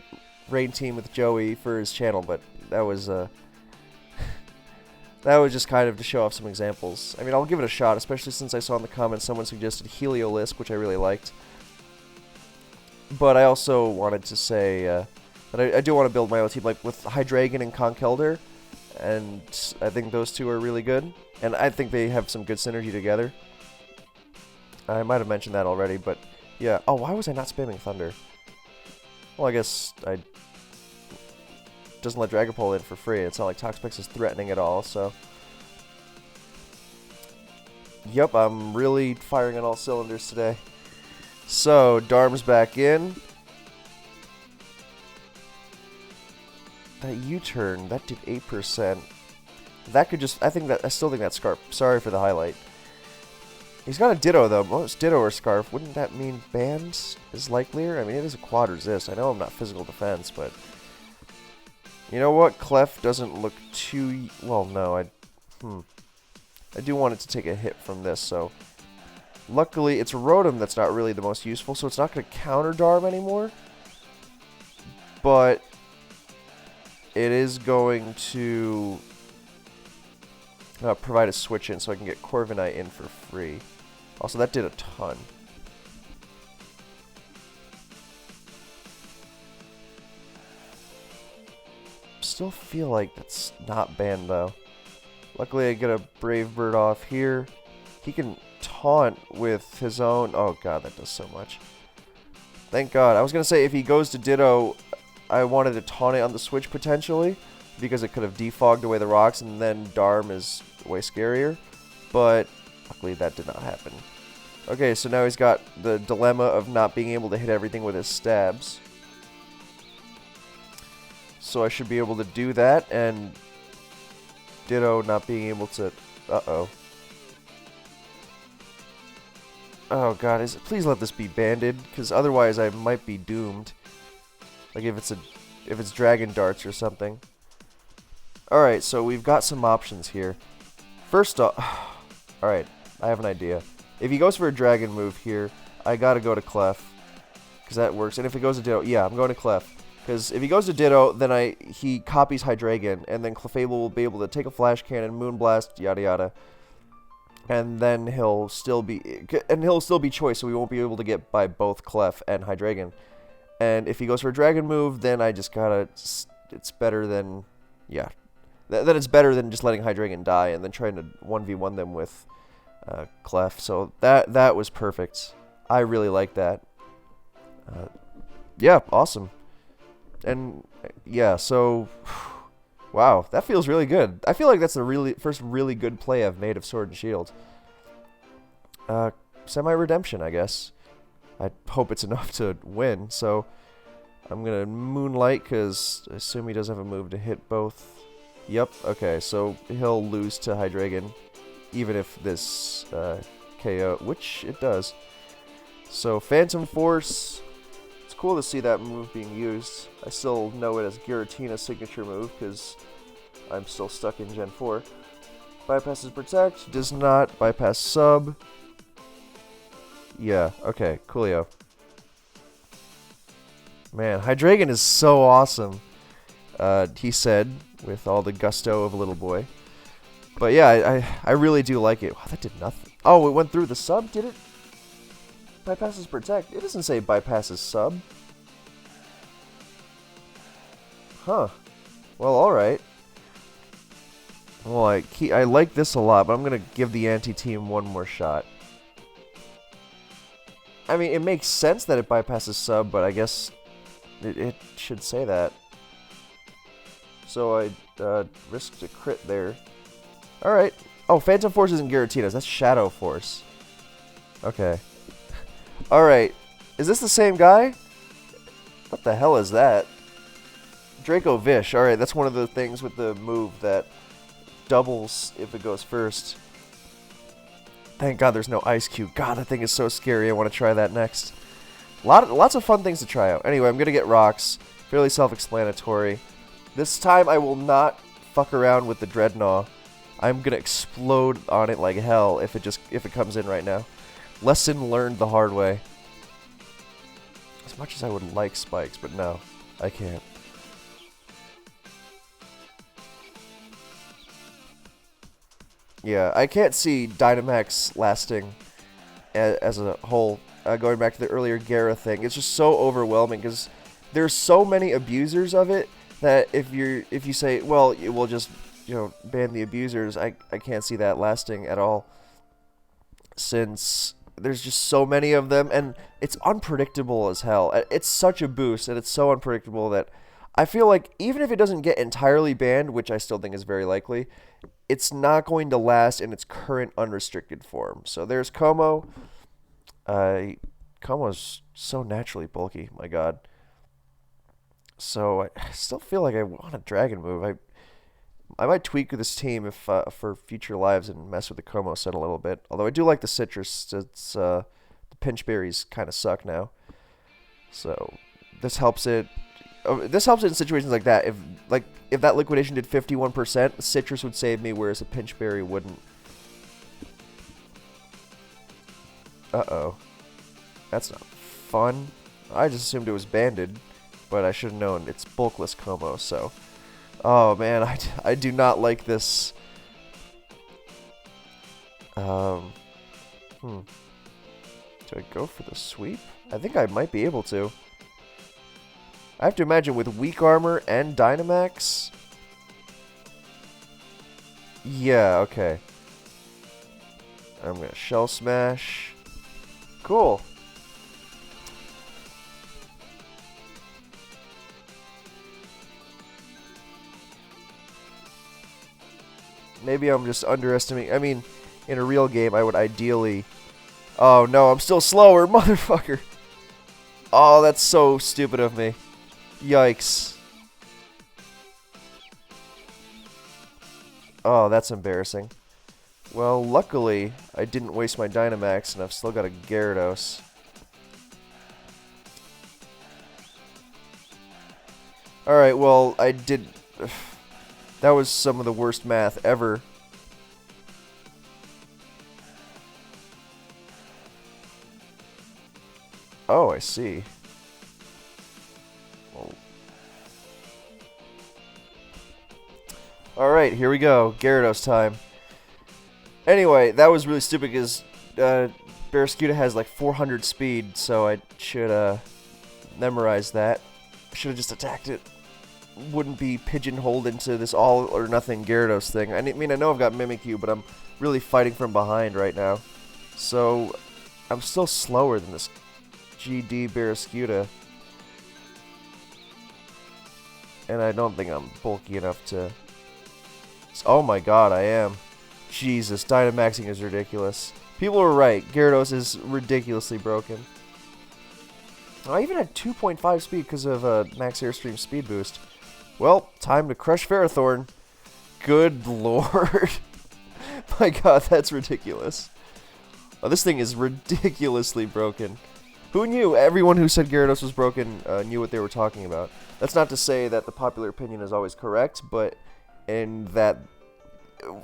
rain team with Joey for his channel, but that was that was just kind of to show off some examples. I mean, I'll give it a shot, especially since I saw in the comments someone suggested Heliolisk, which I really liked. But I also wanted to say that I do want to build my own team, like with Hydreigon and Conkeldurr, and I think those two are really good, and I think they have some good synergy together. I might have mentioned that already, but yeah. Oh, why was I not spamming Thunder? Well, I guess I... doesn't let Dragapult in for free. It's not like Toxapex is threatening at all, so... Yep, I'm really firing on all cylinders today. So, Darm's back in. That U-turn, that did 8%. That could just... I still think that's Scarf. Sorry for the highlight. He's got a Ditto, though. Most Ditto or Scarf. Wouldn't that mean Band is likelier? I mean, it is a quad resist. I know I'm not physical defense, but... You know what? Clef doesn't look too... Well, no, I do want it to take a hit from this, so... Luckily, it's Rotom that's not really the most useful, so it's not going to counter Darm anymore. But... it is going to... provide a switch in so I can get Corviknight in for free. Also, that did a ton. Still feel like that's not banned, though. Luckily, I get a Brave Bird off here. He can taunt with his own... Oh, God, that does so much. Thank God. I was going to say, if he goes to Ditto, I wanted to taunt it on the switch, potentially, because it could have defogged away the rocks, and then Darm is way scarier. But luckily that did not happen. Okay, so now he's got the dilemma of not being able to hit everything with his stabs. So I should be able to do that, and Ditto not being able to... Uh-oh. Oh god, please let this be banded, because otherwise I might be doomed. Like if it's Dragon Darts or something. Alright, so we've got some options here. First off... Alright, I have an idea. If he goes for a Dragon move here, I gotta go to Clef. Because that works. And if he goes to Ditto... Yeah, I'm going to Clef. Because if he goes to Ditto, then he copies Hydreigon. And then Clefable will be able to take a Flash Cannon, Moonblast, yada yada. And then he'll still be... And he'll still be choice, so we won't be able to get by both Clef and Hydreigon. And if he goes for a Dragon move, then I just gotta... It's better than... Yeah. Then it's better than just letting Hydreigon die and then trying to 1v1 them with Clef. So that was perfect. I really like that. Yeah, awesome. And yeah, so wow, that feels really good. I feel like that's the first really good play I've made of Sword and Shield. Semi-redemption, I guess. I hope it's enough to win. So I'm gonna Moonlight because I assume he doesn't have a move to hit both. Yep, okay, so he'll lose to Hydreigon, even if this KO, which it does. So Phantom Force, it's cool to see that move being used. I still know it as Giratina's signature move because I'm still stuck in Gen 4. Bypasses Protect, does not bypass Sub. Yeah, okay, coolio. Man, Hydreigon is so awesome, he said, with all the gusto of a little boy. But yeah, I really do like it. Wow, that did nothing. Oh, it went through the Sub, did it? Bypasses Protect. It doesn't say bypasses Sub. Huh. Well, alright. Well, I like this a lot, but I'm going to give the anti-team one more shot. I mean, it makes sense that it bypasses Sub, but I guess it should say that. So I risked a crit there. Alright. Oh, Phantom Force isn't Giratina's. That's Shadow Force. Okay. Alright. Is this the same guy? What the hell is that? Draco Vish. Alright, that's one of the things with the move that doubles if it goes first. Thank God there's no Ice Cube. God, that thing is so scary. I want to try that next. Lots of fun things to try out. Anyway, I'm going to get rocks. Fairly self-explanatory. This time I will not fuck around with the Dreadnought. I'm going to explode on it like hell if it comes in right now. Lesson learned the hard way. As much as I would like spikes, but no, I can't. Yeah, I can't see Dynamax lasting as a whole. Going back to the earlier Gara thing, it's just so overwhelming because there's so many abusers of it that if you say, well, we'll just ban the abusers, I can't see that lasting at all. Since there's just so many of them, and it's unpredictable as hell. It's such a boost, and it's so unpredictable that I feel like even if it doesn't get entirely banned, which I still think is very likely, it's not going to last in its current unrestricted form. So there's Como. Como's so naturally bulky, my god. So I still feel like I want a dragon move. I might tweak this team if for future lives and mess with the Como set a little bit. Although I do like the citrus. It's the pinch berries kind of suck now. So this helps it. This helps it in situations like that. If that liquidation did 51%, citrus would save me, whereas a pinch berry wouldn't. Uh-oh. That's not fun. I just assumed it was banded, but I should have known it's bulkless Como, so. Oh man, I do not like this. Do I go for the sweep? I think I might be able to. I have to imagine with weak armor and Dynamax. Yeah, okay. I'm gonna Shell Smash. Cool. Maybe I'm just underestimating. I mean, in a real game, I would ideally... Oh, no, I'm still slower, motherfucker. Oh, that's so stupid of me. Yikes. Oh, that's embarrassing. Well, luckily, I didn't waste my Dynamax, and I've still got a Gyarados. Alright, well, I did... That was some of the worst math ever. Oh, I see. Well. Alright, here we go. Gyarados time. Anyway, that was really stupid because Barraskewda has like 400 speed, so I should memorize that. I should have just attacked it. Wouldn't be pigeonholed into this all or nothing Gyarados thing. I mean, I know I've got Mimikyu, but I'm really fighting from behind right now. So, I'm still slower than this GD Barraskewda. And I don't think I'm bulky enough to... Oh my god, I am. Jesus, Dynamaxing is ridiculous. People were right. Gyarados is ridiculously broken. I even had 2.5 speed because of Max Airstream speed boost. Well, time to crush Ferrothorn. Good lord. My god, that's ridiculous. Oh, this thing is ridiculously broken. Who knew? Everyone who said Gyarados was broken knew what they were talking about. That's not to say that the popular opinion is always correct, but in that...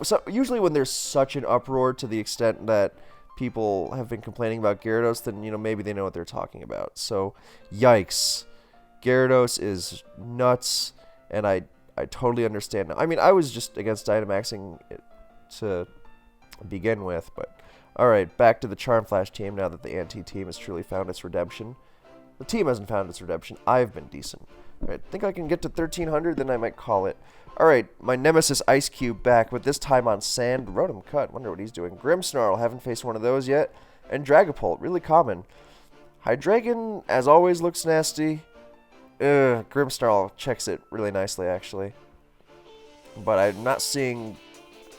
So, usually when there's such an uproar to the extent that people have been complaining about Gyarados, then, you know, maybe they know what they're talking about. So, yikes. Gyarados is nuts, and I totally understand now. I mean, I was just against Dynamaxing it to begin with, but... Alright, back to the Charmflash team now that the anti-team has truly found its redemption. The team hasn't found its redemption. I've been decent. Alright, think I can get to 1300, then I might call it. Alright, my nemesis Ice Cube back, but this time on sand. Rotom Cut, wonder what he's doing. Grimmsnarl, haven't faced one of those yet. And Dragapult, really common. Hydreigon, as always, looks nasty. Grimmsnarl checks it really nicely, actually. But I'm not seeing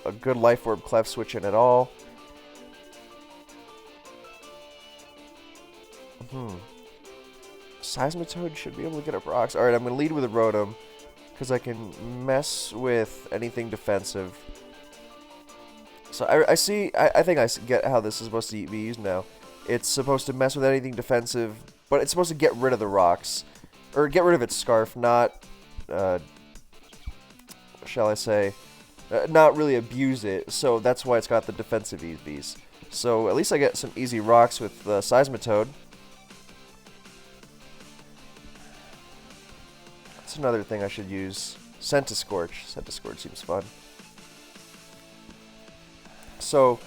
a good Life Orb Clef switch in at all. Seismitoad should be able to get up rocks. Alright, I'm going to lead with a Rotom, because I can mess with anything defensive. So I think I get how this is supposed to be used now. It's supposed to mess with anything defensive, but it's supposed to get rid of the rocks. Or get rid of its Scarf, not, shall I say, not really abuse it. So that's why it's got the defensive EVs. So at least I get some easy rocks with Seismitoad. That's another thing I should use. Centiscorch. Centiscorch seems fun. So,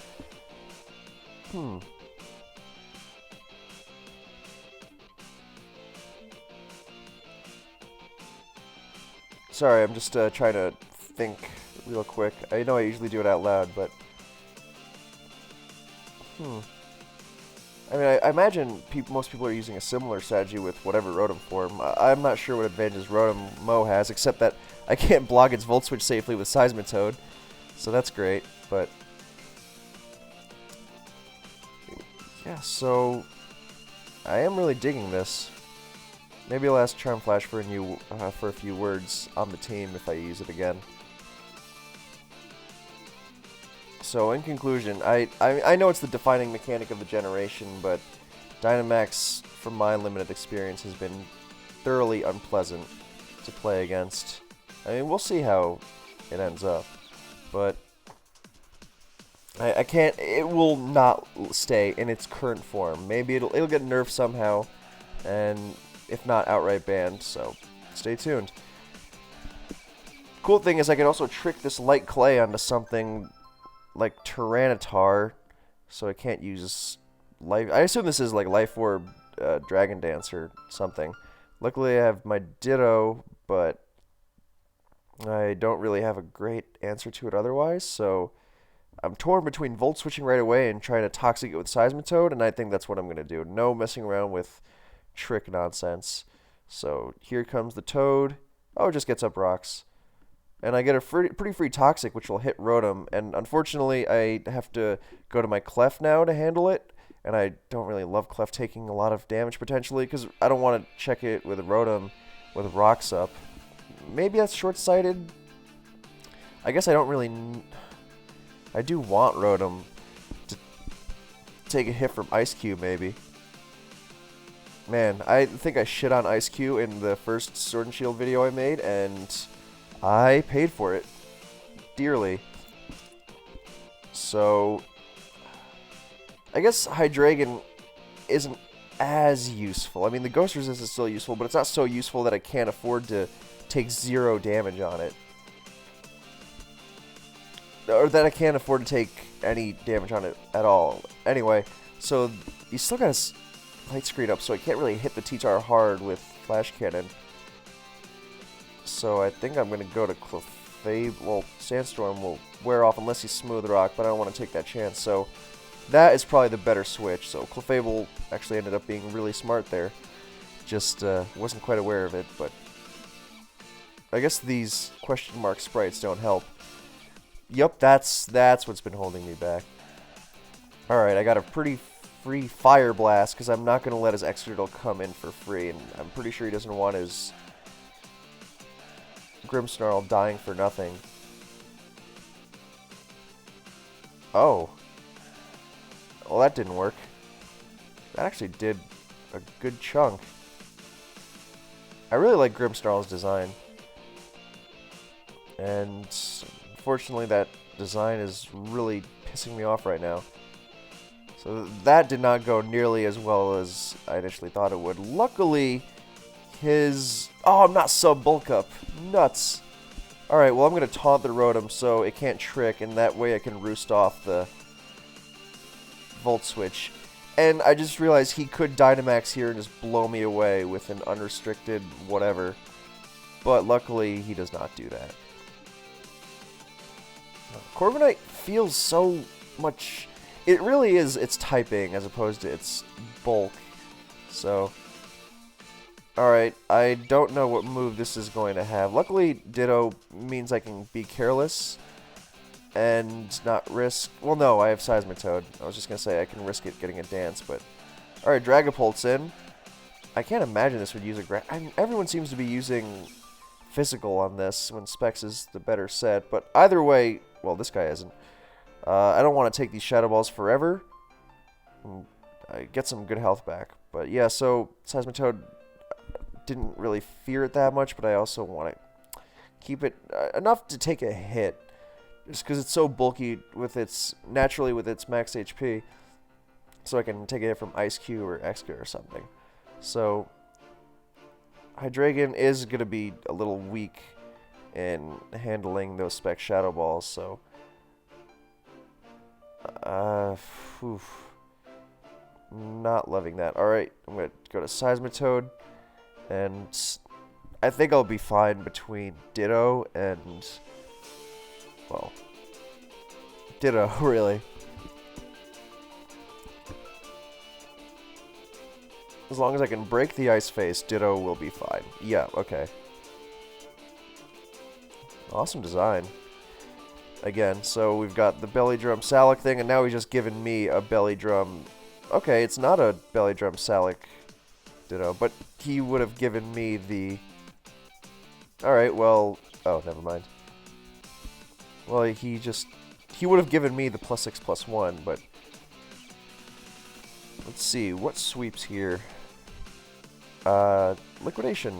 Sorry, I'm just trying to think real quick. I know I usually do it out loud, but... I mean, I imagine most people are using a similar strategy with whatever Rotom form. I'm not sure what advantages Rotom Mo has, except that I can't block its Volt Switch safely with Seismitoad. So that's great, but... Yeah, so... I am really digging this. Maybe I'll ask Charmflash for a few words on the team if I use it again. So, in conclusion, I know it's the defining mechanic of the generation, but Dynamax, from my limited experience, has been thoroughly unpleasant to play against. I mean, we'll see how it ends up, but I can't. It will not stay in its current form. Maybe it'll get nerfed somehow, and if not, outright banned. So, stay tuned. Cool thing is, I can also trick this light clay onto something like Tyranitar, so I can't use life. I assume this is like Life Orb Dragon Dance or something. Luckily, I have my Ditto, but I don't really have a great answer to it otherwise, so I'm torn between Volt Switching right away and trying to Toxic it with Seismitoad, and I think that's what I'm going to do. No messing around with trick nonsense. So here comes the Toad. Oh, it just gets up rocks. And I get a pretty free Toxic, which will hit Rotom. And unfortunately, I have to go to my Clef now to handle it. And I don't really love Clef taking a lot of damage, potentially, because I don't want to check it with a Rotom with rocks up. Maybe that's short-sighted. I guess I don't really... I do want Rotom to take a hit from Ice Cube, maybe. Man, I think I shit on Ice Cube in the first Sword and Shield video I made, and I paid for it dearly. So, I guess Hydreigon isn't as useful. I mean, the Ghost Resist is still useful, but it's not so useful that I can't afford to take 0 damage on it. Or that I can't afford to take any damage on it at all. Anyway, so you still got a light screen up, so I can't really hit the T-Tar hard with Flash Cannon. So I think I'm going to go to Clef. Well, Sandstorm will wear off unless he's Smooth Rock, but I don't want to take that chance. So that is probably the better switch. So Clefable actually ended up being really smart there. Just wasn't quite aware of it, but I guess these question mark sprites don't help. Yup, that's what's been holding me back. Alright, I got a pretty free Fire Blast, because I'm not going to let his Exeggutor come in for free, and I'm pretty sure he doesn't want his Grimmsnarl dying for nothing. Oh. Well, that didn't work. That actually did a good chunk. I really like Grimmsnarl's design. And unfortunately that design is really pissing me off right now. So that did not go nearly as well as I initially thought it would. Luckily, his... Oh, I'm not sub-bulk up. Nuts. Alright, well I'm going to taunt the Rotom so it can't trick, and that way I can roost off the Volt Switch. And I just realized he could Dynamax here and just blow me away with an unrestricted whatever. But luckily, he does not do that. Corviknight feels so much... It really is its typing as opposed to its bulk. So... Alright, I don't know what move this is going to have. Luckily, Ditto means I can be careless and not risk... Well, no, I have Seismitoad. I was just going to say I can risk it getting a dance, but... Alright, Dragapult's in. I can't imagine this would use a... everyone seems to be using Physical on this when Specs is the better set, but either way... Well, this guy isn't. I don't want to take these Shadow Balls forever. I get some good health back. But yeah, so Seismitoad... didn't really fear it that much, but I also want to keep it enough to take a hit, just because it's so bulky with its naturally with its max HP, so I can take a hit from Ice Cube or Exca or something. So Hydreigon is gonna be a little weak in handling those Spec Shadow Balls, so not loving that. All right, I'm gonna go to Seismitoad. And I think I'll be fine between Ditto and, well, Ditto, really. As long as I can break the Ice Face, Ditto will be fine. Yeah, okay. Awesome design. Again, so we've got the Belly Drum Salic thing, and now he's just given me a Belly Drum. Okay, it's not a Belly Drum Salic Ditto, but he would have given me the... Alright, well... Oh, never mind. Well, he would have given me the +6/+1, but... Let's see, what sweeps here? Liquidation.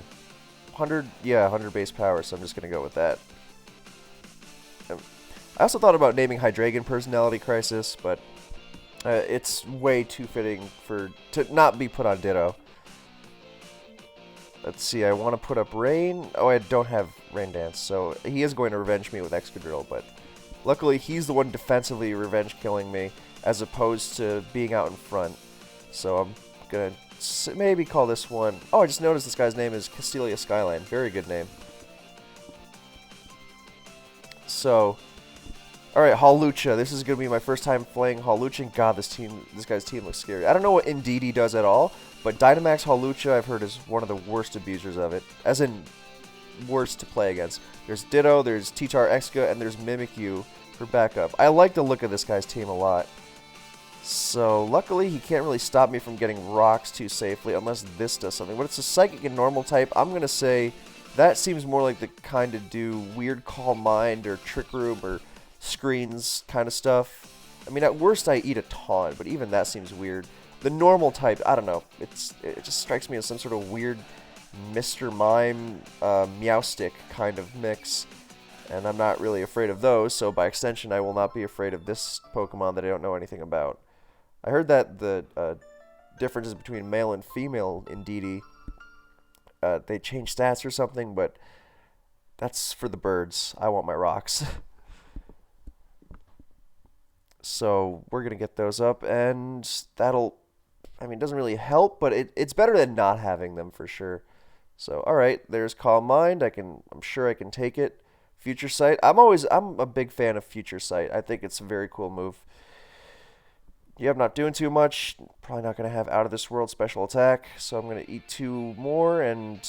100, yeah, 100 base power, so I'm just gonna go with that. I also thought about naming Hydreigon Personality Crisis, but... it's way too fitting to not be put on Ditto. Let's see, I want to put up Rain. Oh, I don't have Rain Dance, so he is going to revenge me with Excadrill, but luckily he's the one defensively revenge killing me, as opposed to being out in front. So I'm going to maybe call this one... Oh, I just noticed this guy's name is Castelia Skyline. Very good name. So, alright, Hawlucha. This is going to be my first time playing Hawlucha. God, this guy's team looks scary. I don't know what Indeedee does at all. But Dynamax Hawlucha, I've heard, is one of the worst abusers of it. As in, worst to play against. There's Ditto, there's T-Tar Exca, and there's Mimikyu for backup. I like the look of this guy's team a lot. So, luckily, he can't really stop me from getting rocks too safely, unless this does something. But it's a Psychic and Normal type. I'm going to say that seems more like the kind to do Weird Calm Mind, or Trick Room, or Screens kind of stuff. I mean, at worst, I eat a Taunt, but even that seems weird. The normal type, I don't know, it just strikes me as some sort of weird Mr. Mime, Meowstic kind of mix, and I'm not really afraid of those, so by extension I will not be afraid of this Pokemon that I don't know anything about. I heard that the differences between male and female Indeedee, they change stats or something, but that's for the birds. I want my rocks. So we're going to get those up, and that'll... I mean, it doesn't really help, but it's better than not having them for sure. So, alright, there's Calm Mind. I'm sure I can take it. Future Sight. I'm a big fan of Future Sight. I think it's a very cool move. Yeah, I'm not doing too much. Probably not going to have Out of This World special attack, so I'm going to eat 2 more, and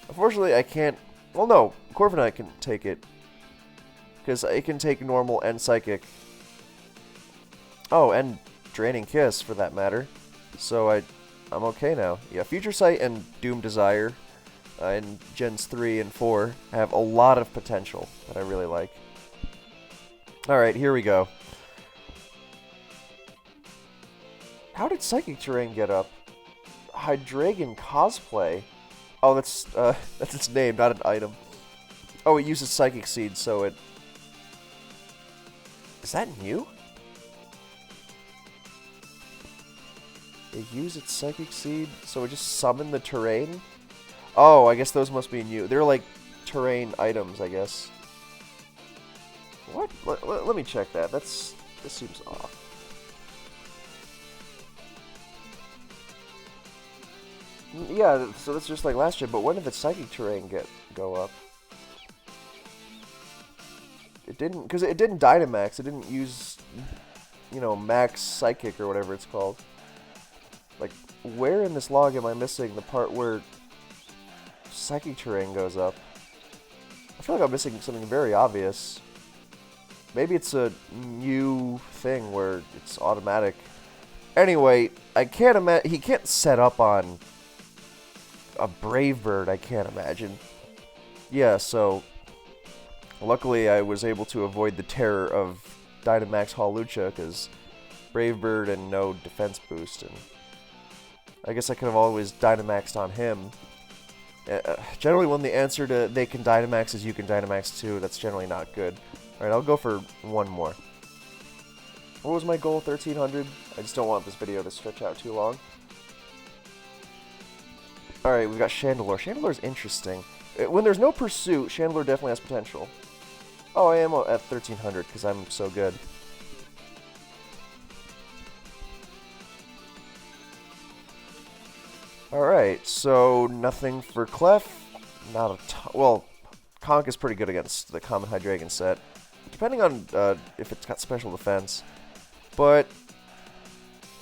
unfortunately I can't... Well, no, Corviknight can take it, because it can take Normal and Psychic. Oh, and Draining Kiss, for that matter. So I'm okay now. Yeah, Future Sight and Doom Desire in Gens 3 and 4 have a lot of potential that I really like. Alright, here we go. How did Psychic Terrain get up? Hydreigon cosplay. Oh, that's its name, not an item. Oh, it uses Psychic Seed, so it... Is that new? It uses its Psychic Seed, so it just summoned the terrain? Oh, I guess those must be new. They're like terrain items, I guess. What? Let me check that. This seems off. Yeah, so that's just like last year, but when did the Psychic terrain go up? It didn't, because it didn't Dynamax. It didn't use, you know, Max Psychic or whatever it's called. Like, where in this log am I missing the part where Psychic terrain goes up? I feel like I'm missing something very obvious. Maybe it's a new thing where it's automatic. Anyway, I can't imagine... He can't set up on a Brave Bird, I can't imagine. Yeah, so... Luckily, I was able to avoid the terror of Dynamax Hawlucha, because Brave Bird and no defense boost, and... I guess I could have always Dynamaxed on him. Generally, when the answer to they can Dynamax is you can Dynamax too, that's generally not good. Alright, I'll go for one more. What was my goal? 1300? I just don't want this video to stretch out too long. Alright, we've got Chandelure. Chandelure's interesting. When there's no pursuit, Chandelure definitely has potential. Oh, I am at 1300 because I'm so good. Alright, so nothing for Clef. Not a ton. Well, Conk is pretty good against the common Hydreigon set. Depending on if it's got special defense. But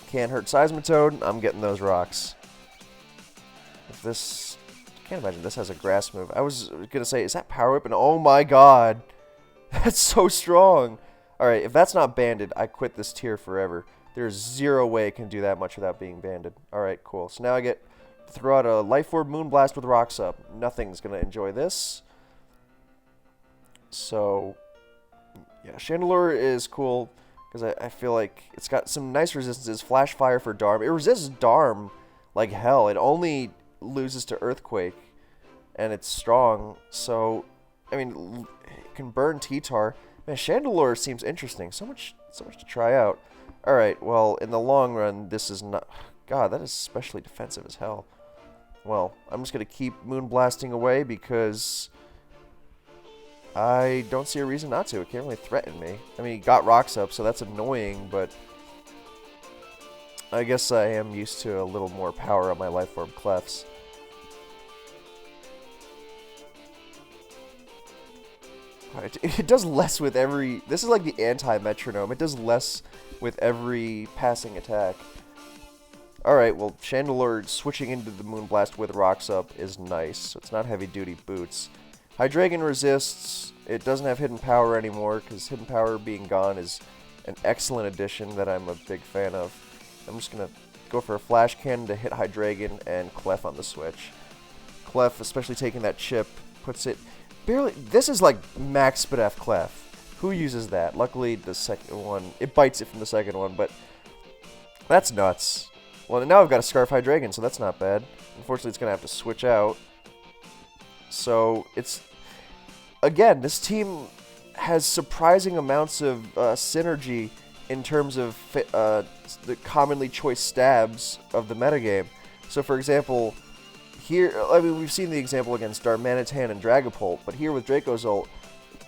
can't hurt Seismitoad. I'm getting those rocks. If this... I can't imagine this has a grass move. I was going to say, is that Power Whip? And oh my god! That's so strong! Alright, if that's not banded, I quit this tier forever. There's zero way it can do that much without being banded. Alright, cool. So now I get to throw out a Life Orb Moonblast with rocks up. Nothing's going to enjoy this. So... yeah, Chandelure is cool, because I feel like it's got some nice resistances. Flash Fire for Darm. It resists Darm like hell. It only loses to Earthquake, and it's strong. So, I mean, it can burn T-Tar. Man, Chandelure seems interesting. So much to try out. Alright, well, in the long run, this is not... God, that is especially defensive as hell. Well, I'm just going to keep Moonblasting away, because... I don't see a reason not to. It can't really threaten me. I mean, he got rocks up, so that's annoying, but... I guess I am used to a little more power on my Life Orb Clefs. Right, it does less with every... This is like the anti-metronome. It does less with every passing attack. Alright, well, Chandelure switching into the Moonblast with rocks up is nice. So it's not heavy-duty boots. Hydreigon resists. It doesn't have hidden power anymore, because hidden power being gone is an excellent addition that I'm a big fan of. I'm just going to go for a Flash Cannon to hit Hydreigon and Clef on the switch. Clef, especially taking that chip, puts it barely... This is like max Spadef Clef. Who uses that? Luckily, the second one... It bites it from the second one, but... That's nuts. Well, now I've got a Scarf Hydreigon, so that's not bad. Unfortunately, it's going to have to switch out. So, it's... Again, this team has surprising amounts of synergy in terms of the commonly choice stabs of the metagame. So, for example, here, I mean, we've seen the example against Darmanitan and Dragapult, but here with Draco's ult,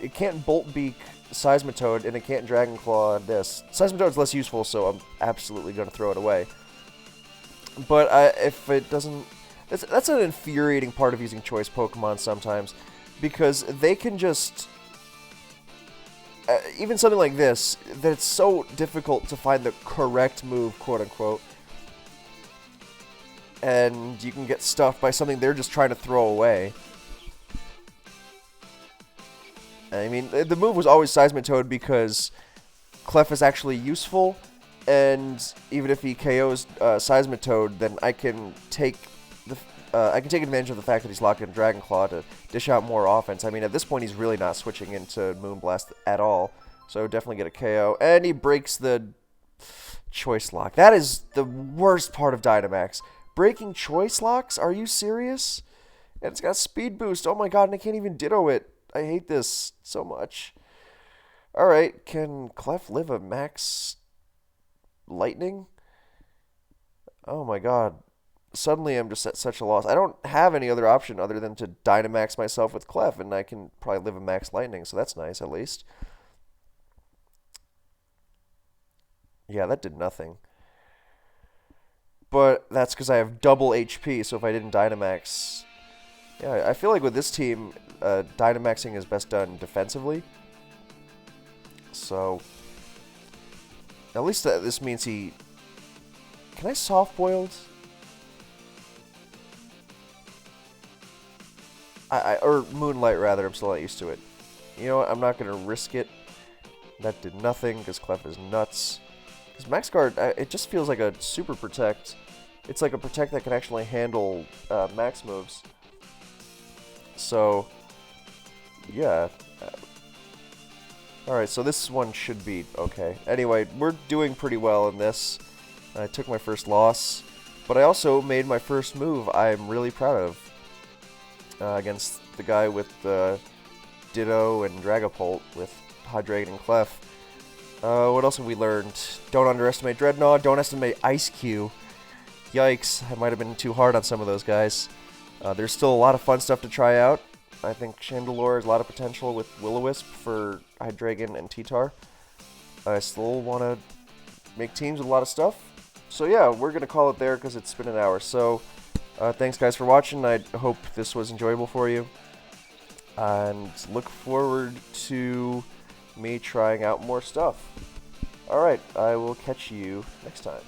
it can't Bolt Beak Seismitoad, and it can't Dragon Claw on this. Seismitoad's less useful, so I'm absolutely going to throw it away. But if it doesn't... That's an infuriating part of using choice Pokemon sometimes, because they can just... even something like this, that it's so difficult to find the correct move, quote-unquote, and you can get stuffed by something they're just trying to throw away. I mean, the move was always Seismitoad because Clef is actually useful, and even if he KOs Seismitoad, then I can take advantage of the fact that he's locked in Dragon Claw to dish out more offense. I mean, at this point, he's really not switching into Moonblast at all, so definitely get a KO. And he breaks the Choice Lock. That is the worst part of Dynamax. Breaking choice locks? Are you serious? And it's got speed boost. Oh my god, and I can't even Ditto it. I hate this so much. Alright, can Clef live a max lightning? Oh my god. Suddenly I'm just at such a loss. I don't have any other option other than to Dynamax myself with Clef, and I can probably live a max lightning, so that's nice at least. Yeah, that did nothing. But that's because I have double HP, so if I didn't Dynamax... Yeah, I feel like with this team, Dynamaxing is best done defensively. So... At least this means he... Can I soft-boiled? Or Moonlight, rather. I'm still not used to it. You know what? I'm not going to risk it. That did nothing, because Clef is nuts. Because Max Guard, it just feels like a super protect. It's like a protect that can actually handle max moves. So, yeah. Alright, so this one should be okay. Anyway, we're doing pretty well in this. I took my first loss, but I also made my first move I'm really proud of. Against the guy with Ditto and Dragapult with Hydreigon and Clef. What else have we learned? Don't underestimate Dreadnought, don't estimate Ice Q. Yikes, I might have been too hard on some of those guys. There's still a lot of fun stuff to try out. I think Chandelure has a lot of potential with Will-O-Wisp for Hydreigon and T-Tar. I still want to make teams with a lot of stuff. So yeah, we're going to call it there because it's been an hour. So thanks guys for watching. I hope this was enjoyable for you. And look forward to me trying out more stuff. Alright, I will catch you next time.